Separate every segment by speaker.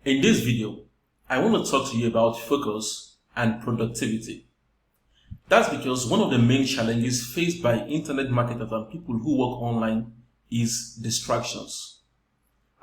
Speaker 1: In this video, I want to talk to you about focus and productivity. That's because one of the main challenges faced by internet marketers and people who work online is distractions.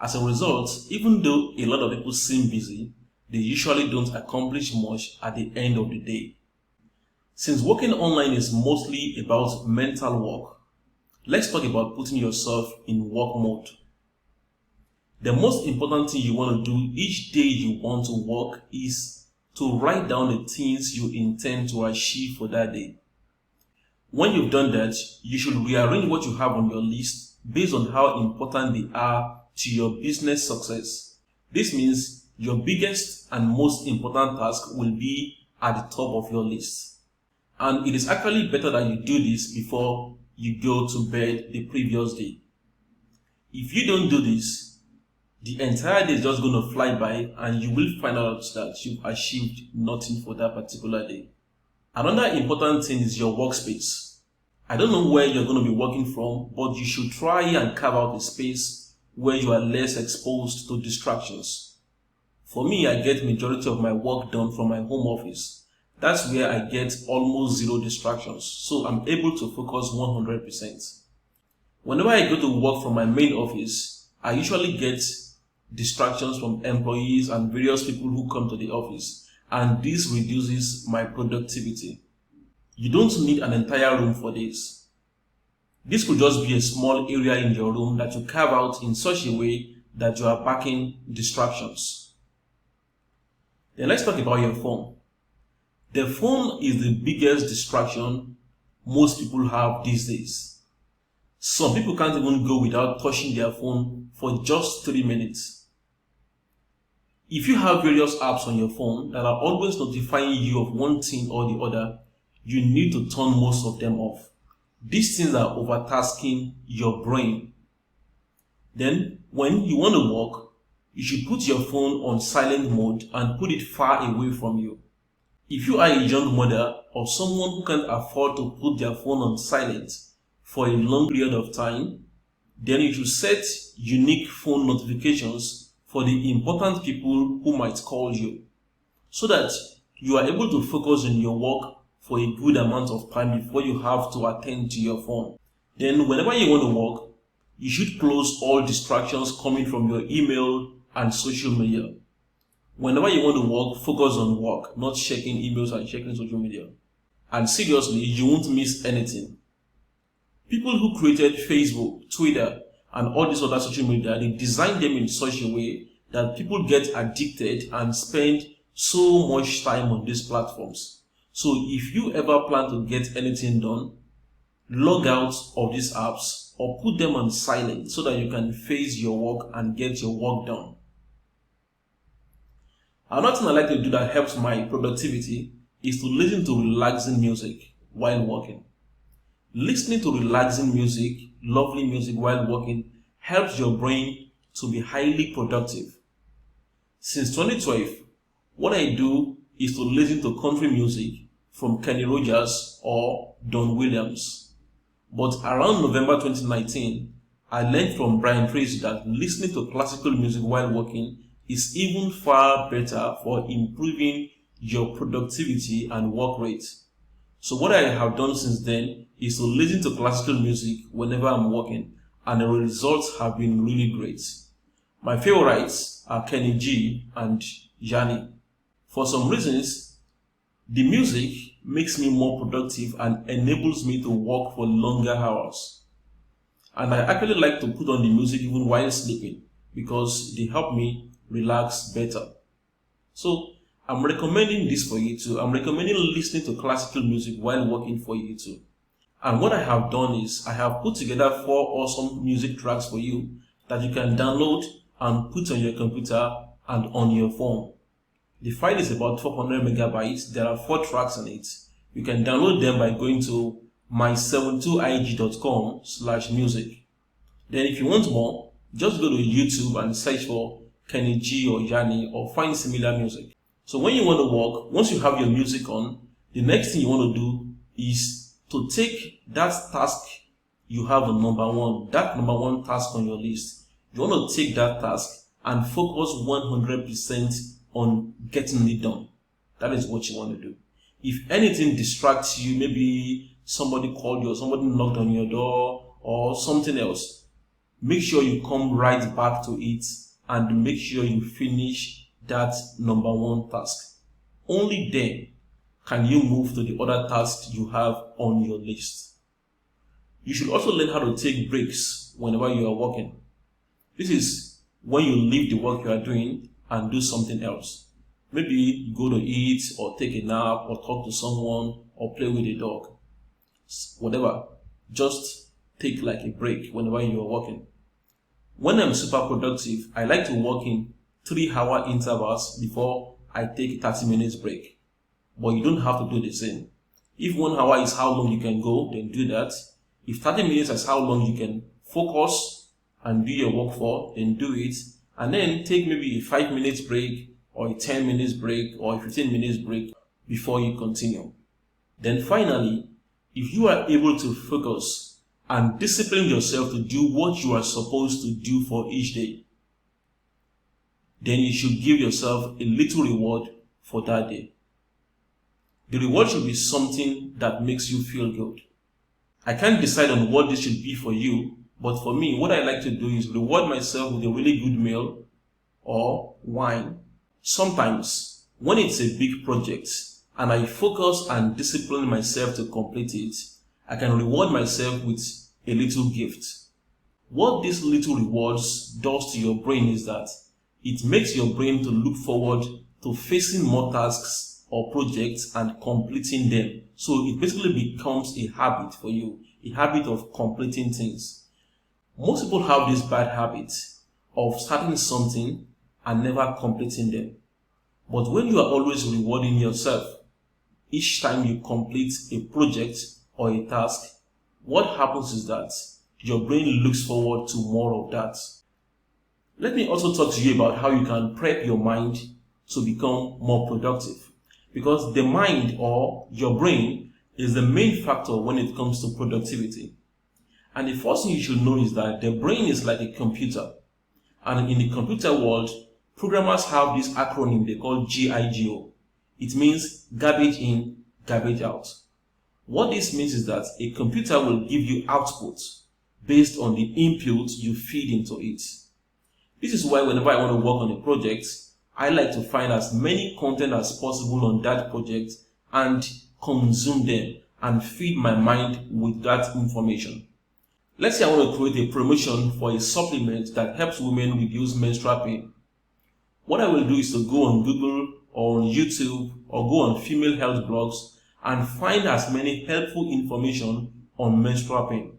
Speaker 1: As a result, even though a lot of people seem busy, they usually don't accomplish much at the end of the day. Since working online is mostly about mental work, let's talk about putting yourself in work mode. The most important thing you want to do each day you want to work is to write down the things you intend to achieve for that day. When you've done that, you should rearrange what you have on your list based on how important they are to your business success. This means your biggest and most important task will be at the top of your list. And it is actually better that you do this before you go to bed the previous day. If you don't do this, the entire day is just going to fly by and you will find out that you've achieved nothing for that particular day. Another important thing is your workspace. I don't know where you're going to be working from, but you should try and carve out a space where you are less exposed to distractions. For me, I get majority of my work done from my home office. That's where I get almost zero distractions, so I'm able to focus 100%. Whenever I go to work from my main office, I usually get distractions from employees and various people who come to the office, and this reduces my productivity. You don't need an entire room for this. This could just be a small area in your room that you carve out in such a way that you are backing distractions. Then let's talk about your phone. The phone is the biggest distraction most people have these days. Some people can't even go without touching their phone for just 3 minutes. If you have various apps on your phone that are always notifying you of one thing or the other, you need to turn most of them off. These things are overtasking your brain. Then, when you want to work, you should put your phone on silent mode and put it far away from you. If you are a young mother or someone who can't afford to put their phone on silent for a long period of time, then you should set unique phone notifications for the important people who might call you, so that you are able to focus on your work for a good amount of time before you have to attend to your phone. Then whenever you want to work, you should close all distractions coming from your email and social media. Whenever you want to work, focus on work, not checking emails and checking social media. And seriously, you won't miss anything. People who created Facebook, Twitter, and all these other social media, they designed them in such a way that people get addicted and spend so much time on these platforms. So if you ever plan to get anything done, log out of these apps or put them on silent so that you can face your work and get your work done. Another thing I like to do that helps my productivity is to listen to relaxing music while working. Listening to relaxing music, lovely music while working helps your brain to be highly productive. Since 2012, what I do is to listen to country music from Kenny Rogers or Don Williams. But around November 2019, I learned from Brian Tracy that listening to classical music while working is even far better for improving your productivity and work rate. So what I have done since then is to listen to classical music whenever I'm working, and the results have been really great. My favorites are Kenny G and Yanni. For some reasons, the music makes me more productive and enables me to work for longer hours. And I actually like to put on the music even while sleeping because they help me relax better. So I'm recommending this for you too. I'm recommending listening to classical music while working for you too. And what I have done is I have put together 4 awesome music tracks for you that you can download and put on your computer and on your phone. The file is about 400 megabytes. There are 4 tracks on it. You can download them by going to my72ig.com/music. Then if you want more, just go to YouTube and search for Kenny G or Yanni or find similar music. So when you want to work, once you have your music on, the next thing you want to do is to take that task you have on number 1, that number 1 task on your list. You want to take that task and focus 100% on getting it done. That is what you want to do. If anything distracts you, maybe somebody called you or somebody knocked on your door or something else, make sure you come right back to it and make sure you finish that number one task. Only then can you move to the other tasks you have on your list. You should also learn how to take breaks whenever you are working. This is when you leave the work you are doing and do something else. Maybe you go to eat or take a nap or talk to someone or play with a dog. Whatever. Just take like a break whenever you are working. When I'm super productive, I like to work in 3-hour intervals before I take a 30 minutes break. But you don't have to do the same. If 1 hour is how long you can go, then do that. If 30 minutes is how long you can focus and do your work for, then do it. And then take maybe a 5 minutes break or a 10 minutes break or a 15 minutes break before you continue. Then finally, if you are able to focus and discipline yourself to do what you are supposed to do for each day, then you should give yourself a little reward for that day. The reward should be something that makes you feel good. I can't decide on what this should be for you, but for me, what I like to do is reward myself with a really good meal or wine. Sometimes, when it's a big project and I focus and discipline myself to complete it, I can reward myself with a little gift. What these little rewards does to your brain is that it makes your brain to look forward to facing more tasks or projects and completing them. So it basically becomes a habit for you, a habit of completing things. Most people have this bad habit of starting something and never completing them. But when you are always rewarding yourself each time you complete a project or a task, what happens is that your brain looks forward to more of that. Let me also talk to you about how you can prep your mind to become more productive. Because the mind or your brain is the main factor when it comes to productivity. And the first thing you should know is that the brain is like a computer. And in the computer world, programmers have this acronym they call GIGO. It means garbage in, garbage out. What this means is that a computer will give you output based on the input you feed into it. This is why whenever I want to work on a project, I like to find as many content as possible on that project and consume them and feed my mind with that information. Let's say I want to create a promotion for a supplement that helps women reduce menstrual pain. What I will do is to go on Google or on YouTube or go on female health blogs and find as many helpful information on menstrual pain.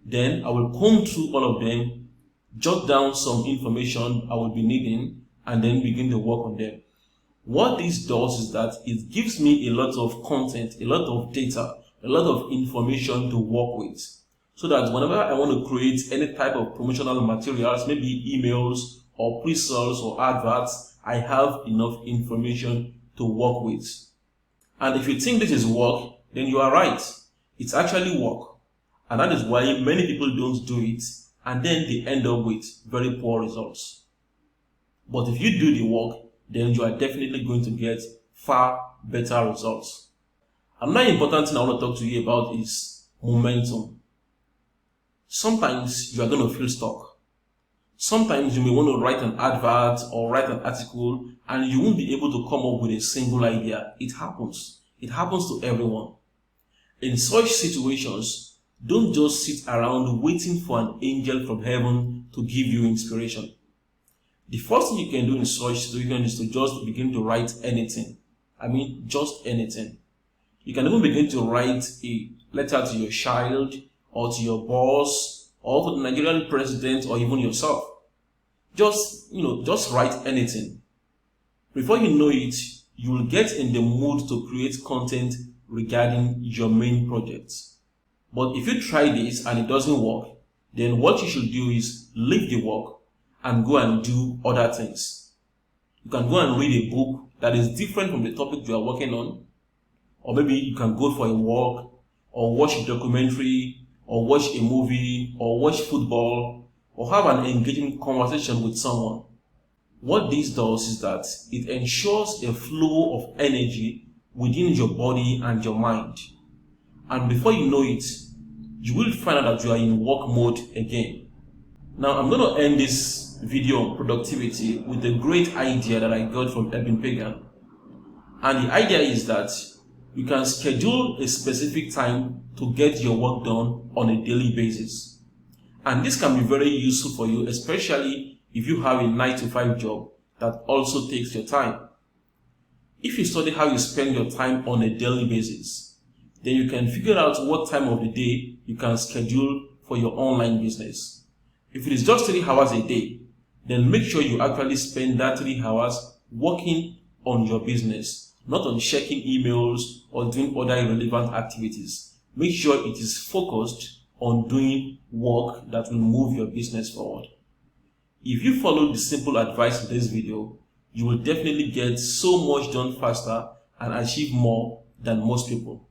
Speaker 1: Then I will comb through all of them, jot down some information I will be needing, and then begin to work on them. What this does is that it gives me a lot of content, a lot of data, a lot of information to work with. So that whenever I want to create any type of promotional materials, maybe emails or pre-sales or adverts, I have enough information to work with. And if you think this is work, then you are right. It's actually work. And that is why many people don't do it, and then they end up with very poor results. But if you do the work, then you are definitely going to get far better results. Another important thing I want to talk to you about is momentum. Sometimes you are going to feel stuck. Sometimes you may want to write an advert or write an article and you won't be able to come up with a single idea. It happens. It happens to everyone. In such situations, don't just sit around waiting for an angel from heaven to give you inspiration. The first thing you can do in such situation is to just begin to write anything. I mean, just anything. You can even begin to write a letter to your child or to your boss or to the Nigerian president or even yourself. Just write anything. Before you know it, you will get in the mood to create content regarding your main project. But if you try this and it doesn't work, then what you should do is leave the work and go and do other things. You can go and read a book that is different from the topic you are working on, or maybe you can go for a walk, or watch a documentary, or watch a movie, or watch football, or have an engaging conversation with someone. What this does is that it ensures a flow of energy within your body and your mind. And before you know it, you will find out that you are in work mode again. Now, I'm going to end this video on productivity with a great idea that I got from Eben Pagan. And the idea is that you can schedule a specific time to get your work done on a daily basis. And this can be very useful for you, especially if you have a 9-to-5 job that also takes your time. If you study how you spend your time on a daily basis, then you can figure out what time of the day you can schedule for your online business. If it is just 3 hours a day, then make sure you actually spend that 3 hours working on your business, not on checking emails or doing other irrelevant activities. Make sure it is focused on doing work that will move your business forward. If you follow the simple advice in this video, you will definitely get so much done faster and achieve more than most people.